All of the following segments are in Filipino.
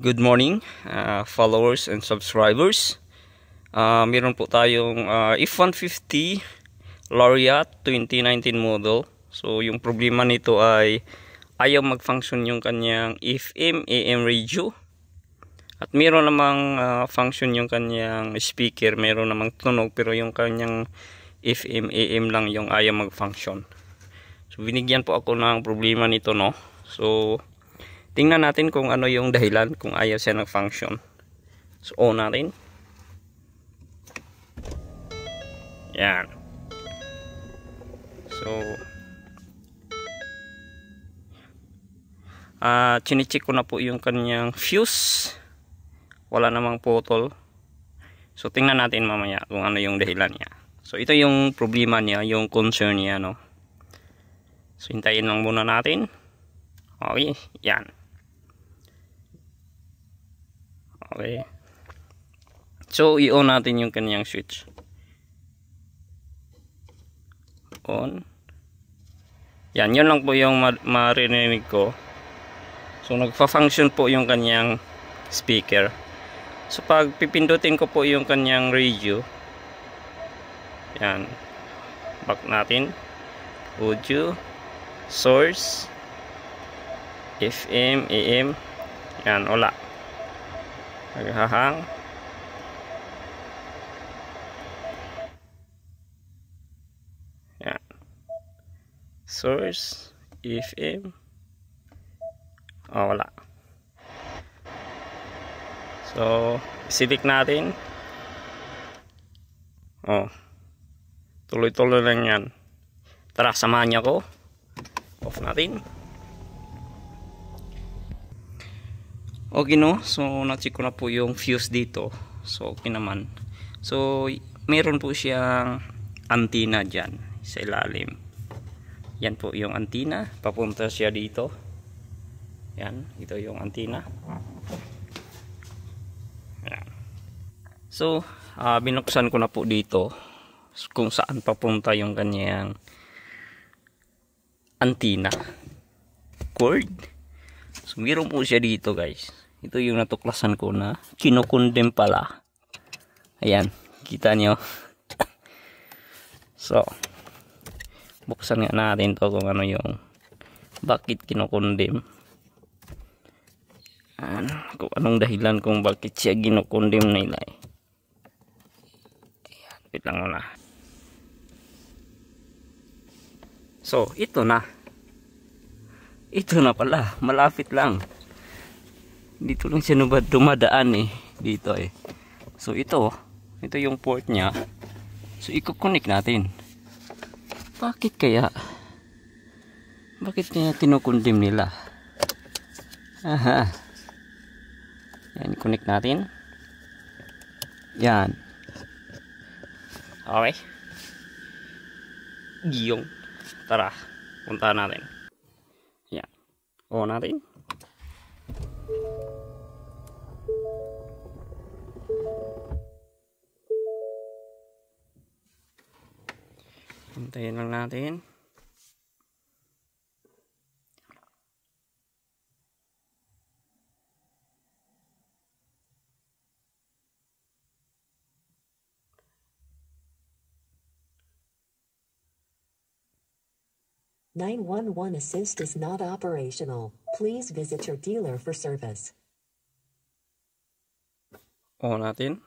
Good morning, followers and subscribers. Meron po tayong F-150 Lariat 2019 model. So yung problema nito ay ayaw mag-function yung kanyang FM, AM radio. At meron namang function yung kanyang speaker. Meron namang tunog pero yung kanyang FM, AM lang yung ayaw mag-function. So binigyan po ako ng problema nito, no. So tingnan natin kung ano yung dahilan kung ayaw siya nag-function. So on natin. Yan. So chine-check ko na po yung kanyang fuse. Wala namang putol. So tingnan natin mamaya kung ano yung dahilan niya. So ito yung problema niya, yung concern niya, no. So hintayin lang muna natin. Okay, yan. Okay. So i-on natin yung kanyang switch. On. Yan, yun lang po yung marinig ko. So nagfa-function po yung kanyang speaker. So pag pipindutin ko po yung kanyang radio. Yan. Back natin. Audio. Source. FM, AM. Yan, wala. Naghahang. Yan. Source, FM. Oh, wala. So, select natin. Oh. Tuloy-tuloy lang yan. Tara, samahan niyo ako. Off natin. Okay, no, so na-check ko na po yung fuse dito. So okay naman. So meron po siyang antenna dyan sa ilalim. Yan po yung antenna. Papunta siya dito. Yan, ito yung antenna. Yan. So binuksan ko na po dito kung saan papunta yung kanyang antenna cord. So meron po siya dito, guys. Ito yung natuklasan ko na kinukondem pala. Ayan, kita nyo. So buksan nga natin to kung ano yung bakit kinukondem. Kung anong dahilan kung bakit siya kinukondem nila. Ayan, wait lang muna. So ito na. Ito na pala, malapit lang. Dito lang siya dumadaan dito So ito yung port niya. So i-connect natin. Bakit kaya? Bakit kaya kinukondem nila? Aha. Yan, connect natin. Yan. Okay. Giyong. Tara, punta natin. Yan. On natin. Hintayin lang natin. (911) assist is not operational. Please visit your dealer for service. On natin.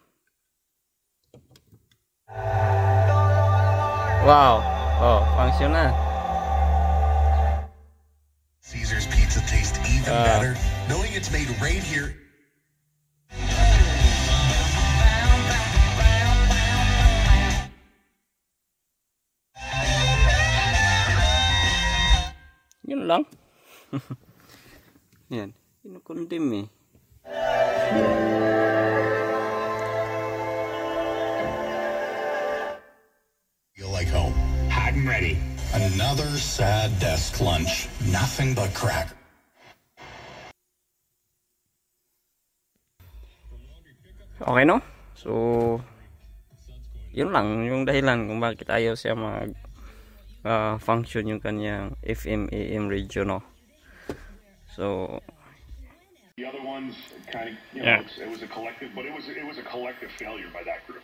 Wow. Oh, function na. Caesar's pizza tastes even better knowing it's made right here. Yun lang. Yan. Kinukondem Feel like home. Hot and ready. Another sad desk lunch. Nothing but crack. Okay, no? So yun lang yung dahilan kung bakit ayaw siya mag function yung kanyang FM AM radio, no. So The other ones kind of, Yeah. it was a collective, but it was a collective failure by that group.